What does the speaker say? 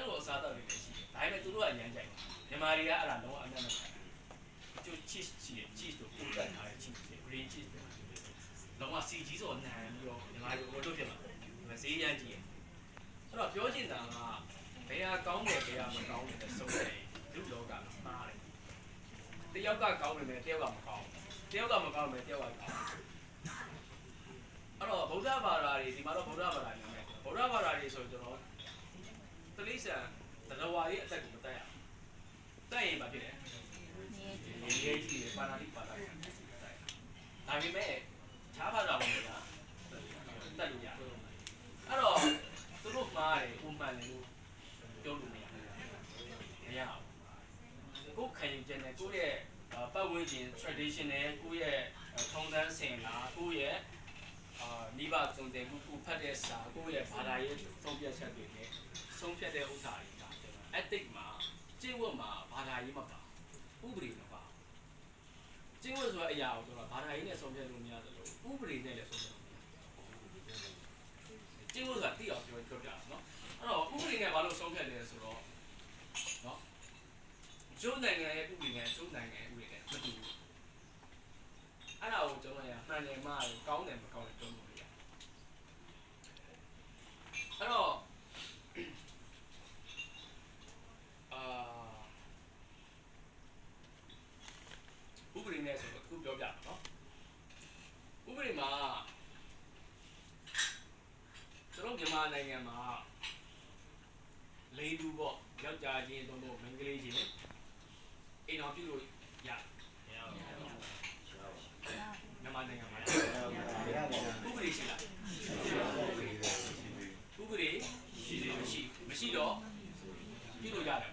လိုအစားအသောက်တွေလည်းရှိတယ်ဒါပေမဲ့သူတို့ကအញ្ញမ်းကြိုက်မြန်မာတွေကအဲ့ဒါလုံးဝအမြတ်မခံဘူးကျိုး cheese ရှိတယ် cheese တို့ပုံတက်ထားတဲ့ cheese တွေ green cheese တွေလုံးဝစီကြီးဆိုနန်ပြီးတော့မြန်မာတွေဘယ်လိုဖြစ်မှာလဲဈေးရမ်းကြည့်တယ်အဲ့တော့ပြောချင်တာကဘယ်ဟာကောင်းတယ်ဘယ်ဟာမကောင်းတယ်လဲစုံတယ်လူလောကမှားတယ်တယောက်ကကောင်းတယ်တယောက်ကမကောင်းတယောက်ကမကောင်းတယ်တယောက်ကကောင်းအဲ့တော့ဗုဒ္ဓဘာသာတွေဒီမှာတော့ဗုဒ္ဓဘာသာတွေနဲ့ဗုဒ္ဓဘာသာတွေဆိုကျွန်တော်တလိษံတရဝါရဲ့အသက်ကိုမတက်ရဘူးတက်ရင်ဘာဖြစ်လဲနေရေးကြည့်ပါဏာတိပါဠိဒါပေမဲ့ခြားဘာသာဝင်တွေကတက်လို့ရတယ်အဲ့တော့သူတို့မှားတယ်ဥမှန်တယ်လို့ပြောလို့မရဘူးကိုယ်ခံယူခြင်းနဲ့ကိုယ့်ရဲ့ပတ်ဝန်းကျင် traditional ကိုယ့်ရဲ့ထုံးတမ်းစဉ်လာကိုယ့်ရဲ့မိဘစုံတဲ့ကိုဖတ်တဲ့စာကိုယ့်ရဲ့ဘာသာရေးသုံးပြချက်တွေနဲ့ဆုံးဖြတ်တဲ့ဥစ္စာတွေက ethic မှာကျင့်ဝတ်မှာဘာသာရေးမပါဥပဒေမပါကျင့်ဝတ်ဆိုတဲ့အရာကိုကျွန်တော်ဘာသာရေးနဲ့ဆုံးဖြတ်လို့မရသလိုဥပဒေနဲ့လည်းဆုံးဖြတ်လို့မရကျင့်ဝတ်ဆိုတာတိအောင်ပြောပြတာနော်အဲ့တော့ဥပဒေနဲ့ဘာလို့ဆုံးဖြတ်လဲဆိုတော့နော်ကျုံးနိုင်ငံရဲ့ဥပဒေနဲ့ကျုံးနိုင်ငံရဲ့ဥပဒေနဲ့မတူဘူးအဲ့ဒါကိုကျွန်တော်ရမှန်တယ်မှားတယ်ကောင်းတယ်မကောင်းတယ်ပြောလို့ရတယ်အဲ့တော့ဥပဒေနဲ့ဆိုတော့ခုပြောပြမယ်နော်ဥပဒေမှာကျွန်တော်မြန်မာနိုင်ငံမှာလေးလူပေါ့ယောက်ျားချင်းတို့မိန်းကလေးချင်းအိမ်တော်ပြုလို့ရတယ်မြန်မာနိုင်ငံမှာဥပဒေရှိလားဥပဒေရှိတယ်မရှိတော့ပြုလို့ရတယ်